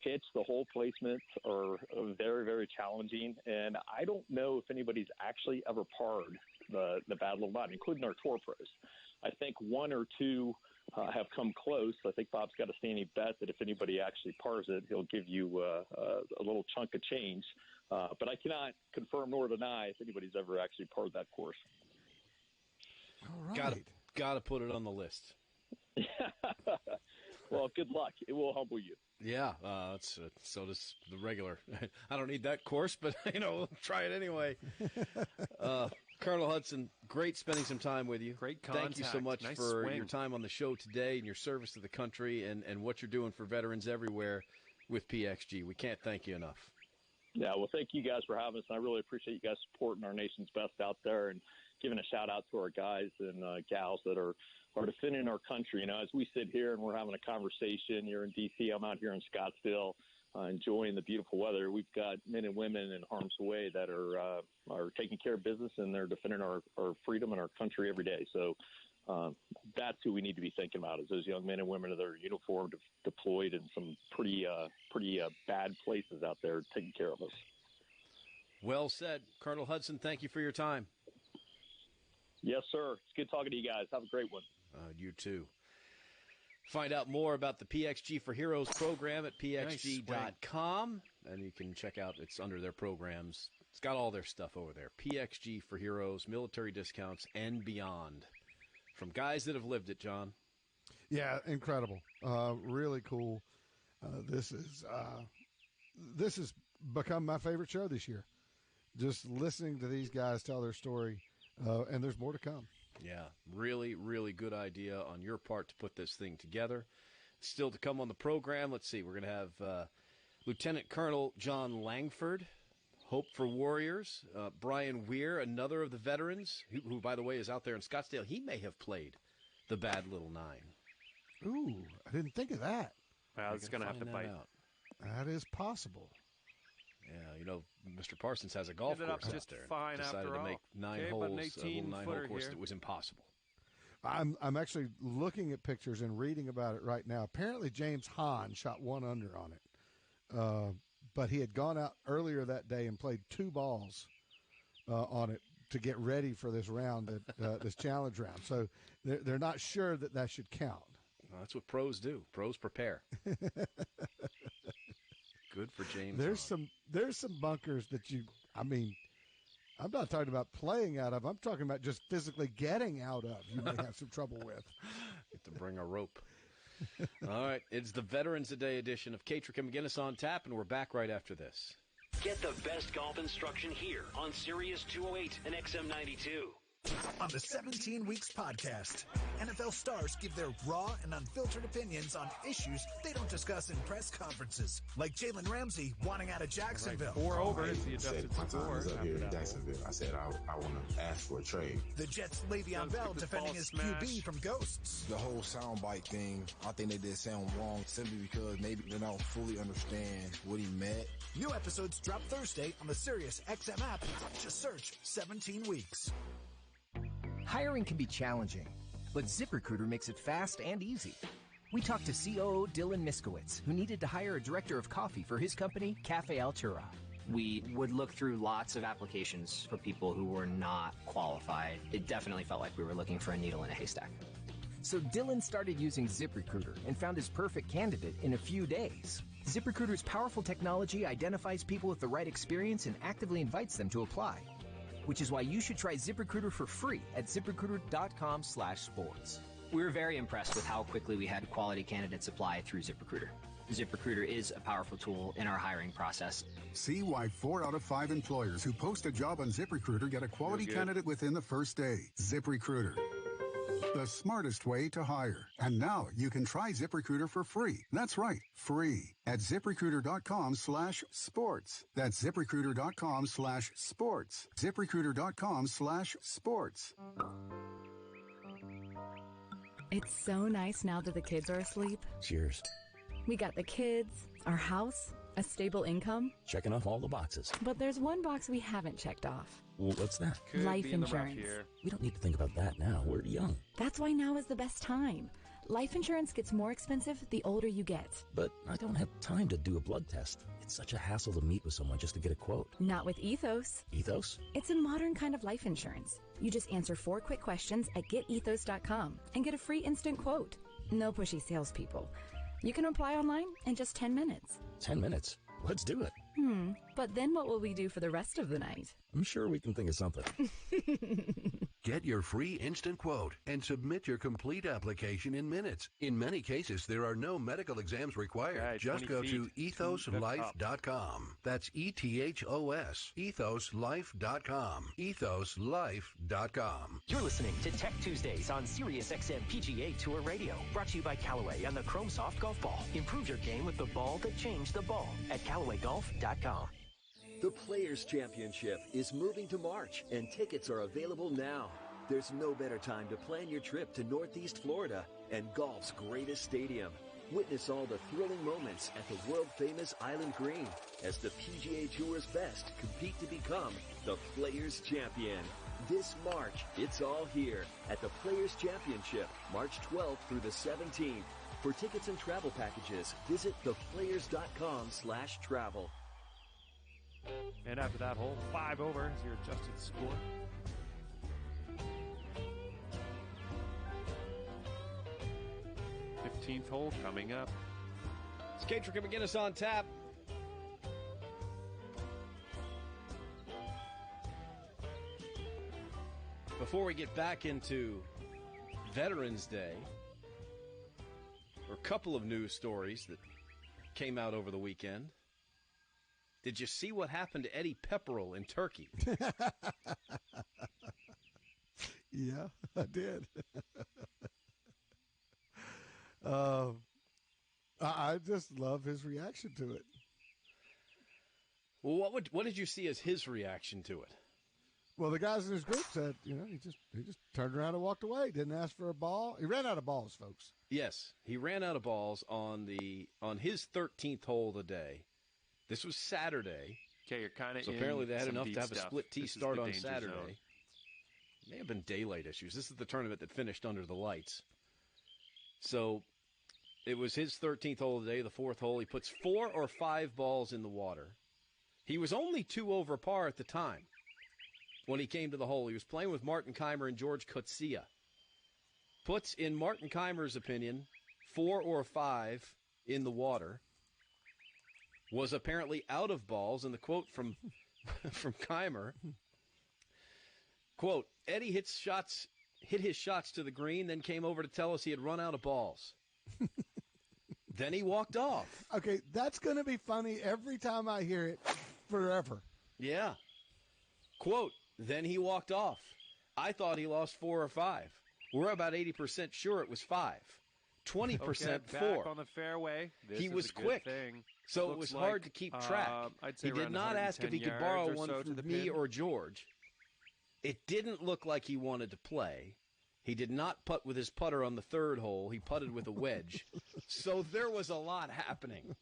pitch. The hole placements are very, very challenging. And I don't know if anybody's actually ever parred the Bad Little Nine, including our tour pros. I think one or two have come close. I think Bob's got a standing bet that if anybody actually pars it, he'll give you a little chunk of change. But I cannot confirm nor deny if anybody's ever actually parred that course. All right. Got to put it on the list. Well, good luck. It will humble you. Yeah, so does the regular. I don't need that course, but, we'll try it anyway. Colonel Hudson, great spending some time with you. Great contact. Thank you so much for your time on the show today and your service to the country and what you're doing for veterans everywhere with PXG. We can't thank you enough. Yeah, well, thank you guys for having us, and I really appreciate you guys supporting our nation's best out there and giving a shout-out to our guys and gals that are defending our country. As we sit here and we're having a conversation, you're in D.C., I'm out here in Scottsdale, enjoying the beautiful weather. We've got men and women in harm's way that are taking care of business, and they're defending our freedom and our country every day. So that's who we need to be thinking about, is those young men and women that are uniformed, deployed in some pretty bad places out there taking care of us. Well said. Colonel Hudson, thank you for your time. Yes, sir. It's good talking to you guys. Have a great one. You too. Find out more about the PXG for Heroes program at pxg.com, and you can check out, it's under their programs. It's got all their stuff over there. PXG for Heroes, military discounts, and beyond. From guys that have lived it, John. Yeah, incredible. Really cool. This has become my favorite show this year. Just listening to these guys tell their story, and there's more to come. Yeah, really, really good idea on your part to put this thing together. Still to come on the program, let's see, we're going to have Lieutenant Colonel John Langford, Hope for Warriors, Brian Weir, another of the veterans, who, by the way, is out there in Scottsdale. He may have played the Bad Little Nine. Ooh, I didn't think of that. Well, it's going to have to bite. That is possible. Yeah, Mr. Parsons has a golf course out there. Fine decided to make 9 holes, a little 9-hole course that was impossible. I'm actually looking at pictures and reading about it right now. Apparently, James Hahn shot 1 under on it, but he had gone out earlier that day and played 2 balls on it to get ready for this round, this challenge round. So they're not sure that should count. Well, that's what pros do. Pros prepare. Good for James. There's some bunkers that I'm not talking about playing out of. I'm talking about just physically getting out of. You may have some trouble with. Get to bring a rope. All right, it's the Veterans Day edition of Catrick and McGinnis on tap, and we're back right after this. Get the best golf instruction here on Sirius 208 and XM92. On the 17 Weeks podcast, NFL stars give their raw and unfiltered opinions on issues they don't discuss in press conferences, like Jalen Ramsey wanting out of Jacksonville. 4 over is the adjusted score. Up here in Jacksonville, I said I want to ask for a trade. The Jets' Le'Veon Bell defending his QB from ghosts. The whole soundbite thing, I think they did sound wrong simply because maybe they don't fully understand what he meant. New episodes drop Thursday on the Sirius XM app. Just search 17 Weeks. Hiring can be challenging, but ZipRecruiter makes it fast and easy. We talked to COO Dylan Miskowitz, who needed to hire a director of coffee for his company, Cafe Altura. We would look through lots of applications for people who were not qualified. It definitely felt like we were looking for a needle in a haystack. So Dylan started using ZipRecruiter and found his perfect candidate in a few days. ZipRecruiter's powerful technology identifies people with the right experience and actively invites them to apply. Which is why you should try ZipRecruiter for free at ZipRecruiter.com/sports. We were very impressed with how quickly we had quality candidates apply through ZipRecruiter. ZipRecruiter is a powerful tool in our hiring process. See why 4 out of 5 employers who post a job on ZipRecruiter get a quality candidate within the first day. ZipRecruiter. the smartest way to hire. And now you can try ZipRecruiter for free. That's right, free at ZipRecruiter.com/sports. That's ZipRecruiter.com/sports. ZipRecruiter.com/sports. It's so nice now that the kids are asleep. Cheers. We got the kids, our house, a stable income. Checking off all the boxes. But there's one box we haven't checked off. Well, what's that? Life insurance. We don't need to think about that now. We're young. That's why now is the best time. Life insurance gets more expensive the older you get. But I don't have time to do a blood test. It's such a hassle to meet with someone just to get a quote. Not with Ethos. Ethos? It's a modern kind of life insurance. You just answer 4 quick questions at getethos.com and get a free instant quote. No pushy salespeople. You can apply online in just 10 minutes. 10 minutes? Let's do it. But then what will we do for the rest of the night? I'm sure we can think of something. Get your free instant quote and submit your complete application in minutes. In many cases, there are no medical exams required. Right, just go to feet. ethoslife.com. That's ETHOS, ethoslife.com. Ethoslife.com. You're listening to Tech Tuesdays on Sirius XM PGA Tour Radio. Brought to you by Callaway and the Chrome Soft Golf Ball. Improve your game with the ball that changed the ball at CallawayGolf.com. The Players' Championship is moving to March, and tickets are available now. There's no better time to plan your trip to Northeast Florida and golf's greatest stadium. Witness all the thrilling moments at the world-famous Island Green as the PGA Tour's best compete to become the Players' Champion. This March, it's all here at the Players' Championship, March 12th through the 17th. For tickets and travel packages, visit theplayers.com/travel. And after that hole, 5 over is your adjusted score. th hole coming up. It's Catrick and McGinnis on tap. Before we get back into Veterans Day, there are a couple of news stories that came out over the weekend. Did you see what happened to Eddie Pepperell in Turkey? Yeah, I did. I just love his reaction to it. Well, what did you see as his reaction to it? Well, the guys in his group said, he just turned around and walked away. Didn't ask for a ball. He ran out of balls, folks. Yes, he ran out of balls on his 13th hole of the day. This was Saturday. Okay, you're kind of so apparently they had enough to have a split tee start on Saturday. Zone. May have been daylight issues. This is the tournament that finished under the lights. So it was his 13th hole of the day, the 4th hole. He puts 4 or 5 balls in the water. He was only 2 over par at the time when he came to the hole. He was playing with Martin Keimer and George Coetzee. Puts, in Martin Keimer's opinion, 4 or 5 in the water. Was apparently out of balls, and the quote from Keimer, quote, Eddie hit his shots to the green, then came over to tell us he had run out of balls. Then he walked off. Okay, that's going to be funny every time I hear it forever. Yeah. Quote, then he walked off. I thought he lost 4 or 5. We're about 80% sure it was 5. 20% okay, 4. Back on the fairway. He was quick. Thing. So it was hard to keep track. He did not ask if he could borrow one from me or George. It didn't look like he wanted to play. He did not putt with his putter on the 3rd hole. He putted with a wedge. So there was a lot happening.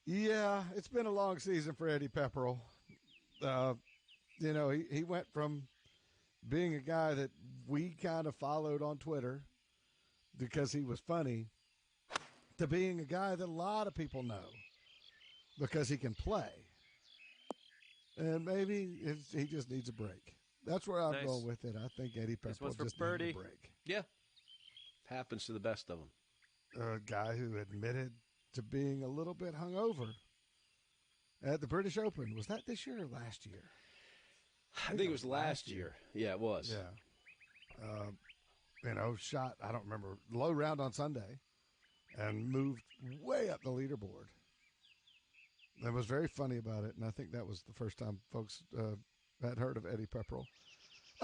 Yeah, it's been a long season for Eddie Pepperell. He went from being a guy that we kind of followed on Twitter because he was funny to being a guy that a lot of people know because he can play. And maybe he just needs a break. That's where I'm going with it. I think Eddie Pepperell just needs a break. Yeah. Happens to the best of them. A guy who admitted to being a little bit hungover at the British Open. Was that this year or last year? I think it was last year. Yeah, it was. Yeah. Shot, I don't remember, low round on Sunday and moved way up the leaderboard. That was very funny about it, and I think that was the first time folks had heard of Eddie Pepperell.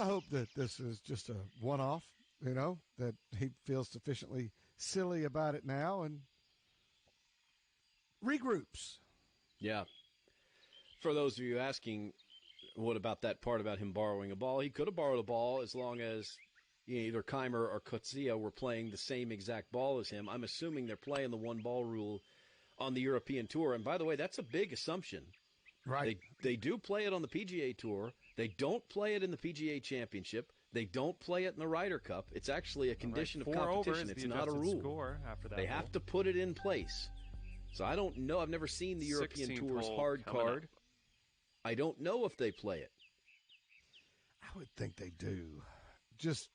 I hope that this is just a one-off, that he feels sufficiently silly about it now and regroups. Yeah. For those of you asking, what about that part about him borrowing a ball? He could have borrowed a ball as long as either Keimer or Coetzee were playing the same exact ball as him. I'm assuming they're playing the one-ball rule on the European Tour. And by the way, that's a big assumption. Right. They do play it on the PGA Tour. They don't play it in the PGA Championship. They don't play it in the Ryder Cup. It's actually a condition of competition. It's not a rule. Score after that they have to put it in place. So I don't know. I've never seen the European Tour's hard card. I don't know if they play it. I would think they do. Just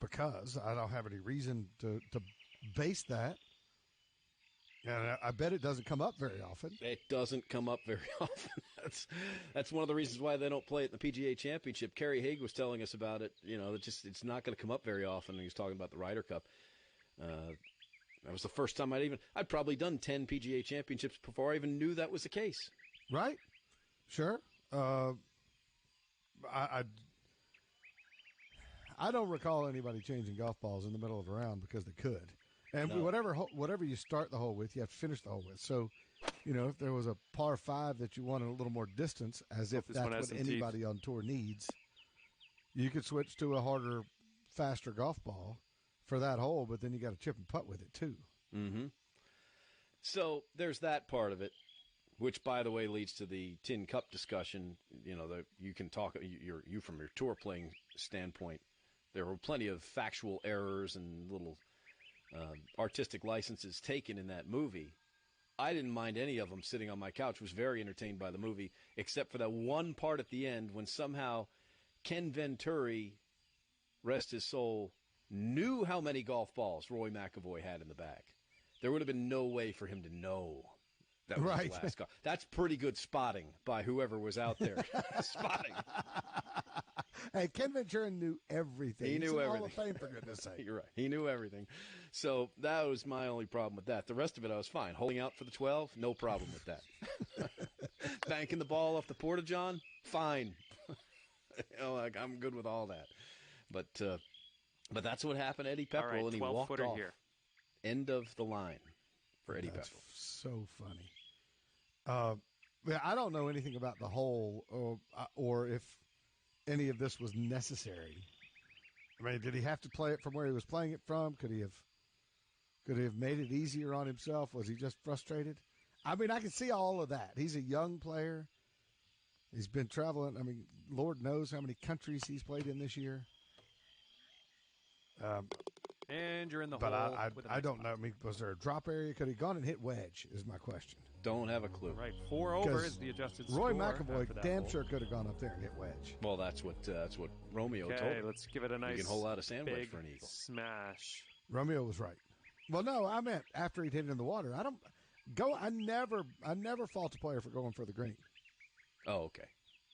because I don't have any reason to base that. And I bet it doesn't come up very often. It doesn't come up very often. That's one of the reasons why they don't play it in the PGA Championship. Kerry Haig was telling us about it. It's not going to come up very often. He was talking about the Ryder Cup. That was the first time I'd probably done 10 PGA Championships before I even knew that was the case. Right. Sure. I don't recall anybody changing golf balls in the middle of a round because they could. And No. whatever you start the hole with, you have to finish the hole with. So, if there was a par 5 that you wanted a little more distance, as if that's what anybody on tour needs, you could switch to a harder, faster golf ball for that hole, but then you got to chip and putt with it too. Mm-hmm. So there's that part of it, which, by the way, leads to the Tin Cup discussion. You can talk you from your tour playing standpoint. There were plenty of factual errors and little artistic licenses taken in that movie. I didn't mind any of them sitting on my couch. Was very entertained by the movie, except for that one part at the end when somehow Ken Venturi, rest his soul, knew how many golf balls Roy McAvoy had in the bag. There would have been no way for him to know that was his last golf. That's pretty good spotting by whoever was out there spotting. Hey, Ken Ventura knew everything. He knew everything. Hall of Fame, for goodness sake. You're right. He knew everything. So that was my only problem with that. The rest of it, I was fine. Holding out for the 12, no problem with that. Banking the ball off the Porta-John, fine. I'm good with all that. But that's what happened to Eddie Pepperell, right, and he walked off. Here. End of the line for Eddie That's Pepperell. So funny. I don't know anything about the hole or if any of this was necessary. I mean, did he have to play it from where he was playing it from? Could he have made it easier on himself? Was he just frustrated? I mean, I can see all of that. He's a young player. He's been traveling. I mean, Lord knows how many countries he's played in this year. And you're in the but hole. I don't know. I mean, was there a drop area? Could he have gone and hit wedge is my question. Don't have a clue. Right, 4 over is the adjusted Roy score. McAvoy damn sure could have gone up there and hit wedge. Well, that's what Romeo told him. Let's give it a nice you can hold out a sandwich big for an eagle. Smash. Romeo was right. Well, no, I meant after he'd hit it in the water. I never fault a player for going for the green. Oh, okay.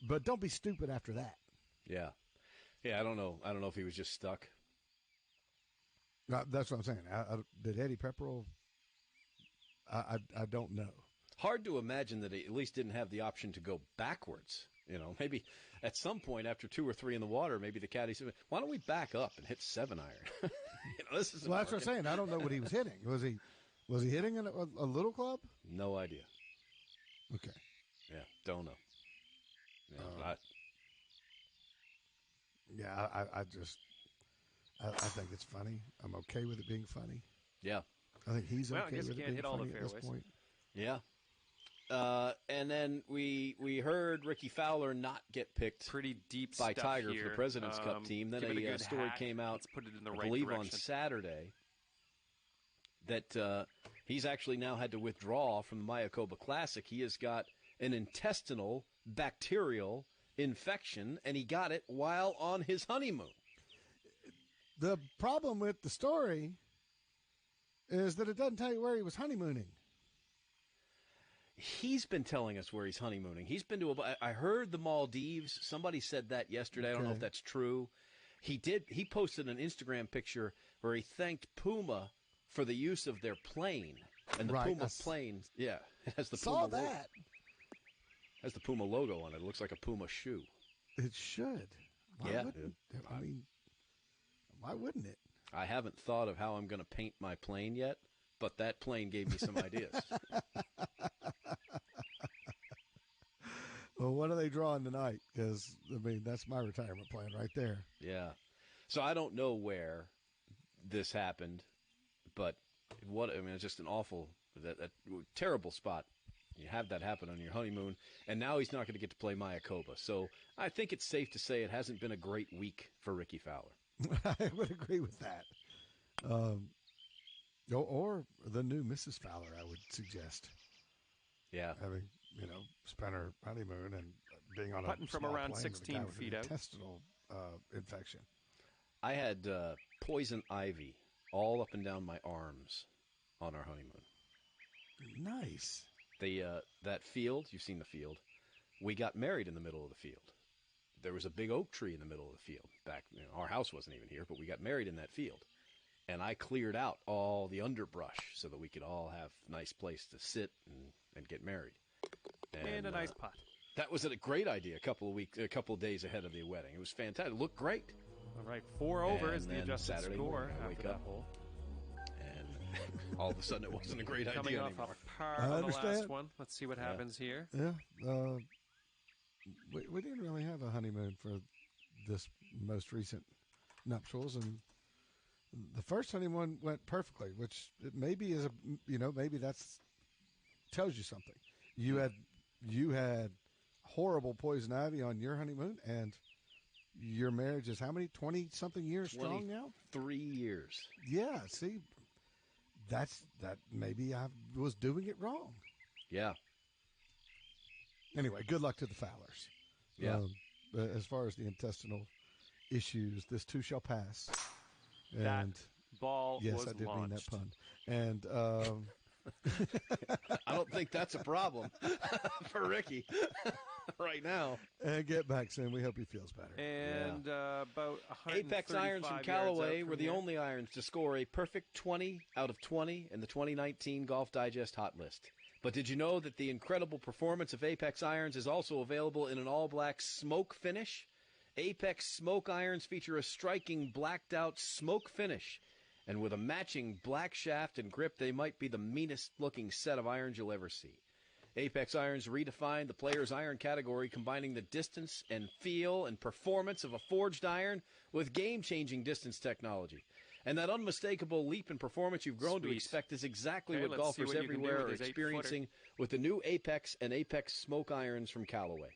But don't be stupid after that. Yeah. Yeah, I don't know if he was just stuck. That's what I'm saying. Did Eddie Pepperell? I don't know. Hard to imagine that he at least didn't have the option to go backwards. Maybe at some point after 2 or 3 in the water, maybe the caddy said, "Why don't we back up and hit 7-iron?" This is. Well, that's what I'm saying. I don't know what he was hitting. Was he hitting a little club? No idea. Okay. Yeah, don't know. Yeah, I think it's funny. I'm okay with it being funny. Yeah. I think he's okay I guess with you it can't being hit all the funny at this fairways. point. Yeah. And then we heard Ricky Fowler not get picked pretty deep by stuff Tiger here. for the President's Cup team. Then give it a a good story hack. came out, Let's put it in the I right believe, direction. on Saturday that he's actually now had to withdraw from the Mayakoba Classic. He has got an intestinal bacterial infection, and he got it while on his honeymoon. The problem with the story is that it doesn't tell you where he was honeymooning. He's been telling us where he's honeymooning. He's been to I heard the Maldives. Somebody said that yesterday. I don't know if that's true. He posted an Instagram picture where he thanked Puma for the use of their plane. And the Puma plane, it has the Puma logo. Has the Puma logo on it. It looks like a Puma shoe. It should. Why wouldn't? I mean, why wouldn't it? I haven't thought of how I'm going to paint my plane yet, but that plane gave me some ideas. Well, what are they drawing tonight? Because, I mean, that's my retirement plan right there. Yeah. So I don't know where this happened, but it's just an awful, that terrible spot. You have that happen on your honeymoon, and now he's not going to get to play Mayakoba. So I think it's safe to say it hasn't been a great week for Ricky Fowler. I would agree with that. Or the new Mrs. Fowler, I would suggest. Yeah. Having, spent her honeymoon and being on putting a from small around plane 16 feet out. Intestinal infection. I had poison ivy all up and down my arms on our honeymoon. Nice. That field, you've seen the field. We got married in the middle of the field. There was a big oak tree in the middle of the field. Back, our house wasn't even here, but we got married in that field. And I cleared out all the underbrush so that we could all have a nice place to sit and get married. And a nice pot. That was a great idea. A couple of days ahead of the wedding. It was fantastic. It looked great. All right, 4 over and is the adjusted Saturday score morning, I after wake that up, hole. And all of a sudden, it wasn't a great Coming idea off anymore. a par on the last one. Let's see what happens here. Yeah. We didn't really have a honeymoon for this most recent nuptials, and the first honeymoon went perfectly, which it maybe is maybe that's tells you something. You had horrible poison ivy on your honeymoon, and your marriage is how many? 20-something years strong now? 3 years. Yeah. See, that maybe I was doing it wrong. Yeah. Anyway, good luck to the Fowlers. Yeah. As far as the intestinal issues, this too shall pass. And that ball yes, was I did launched. mean that pun. And I don't think that's a problem for Ricky right now. And get back soon. We hope he feels better. And about 135 Apex Irons from yards Callaway out were from the here. only irons to score a perfect 20 out of 20 in the 2019 Golf Digest Hot List. But did you know that the incredible performance of Apex Irons is also available in an all-black smoke finish? Apex Smoke Irons feature a striking blacked-out smoke finish. And with a matching black shaft and grip, they might be the meanest-looking set of irons you'll ever see. Apex Irons redefined the player's iron category, combining the distance and feel and performance of a forged iron with game-changing distance technology. And that unmistakable leap in performance you've grown to expect is exactly what golfers everywhere are experiencing with the new Apex and Apex Smoke Irons from Callaway.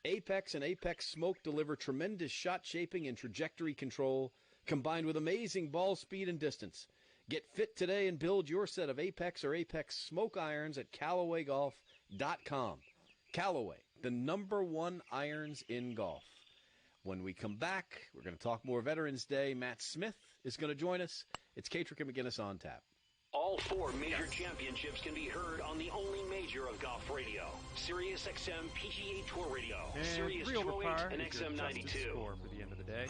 Apex and Apex Smoke deliver tremendous shot shaping and trajectory control, combined with amazing ball speed and distance. Get fit today and build your set of Apex or Apex Smoke Irons at CallawayGolf.com. Callaway, the #1 irons in golf. When we come back, we're going to talk more Veterans Day. Matt Smith is going to join us. It's Catrick and McGinnis on tap. All 4 major championships can be heard on the only major of golf radio, Sirius XM PGA Tour Radio, And Sirius 3 over 208 par and is your XM adjusted 92. score for the end of the day.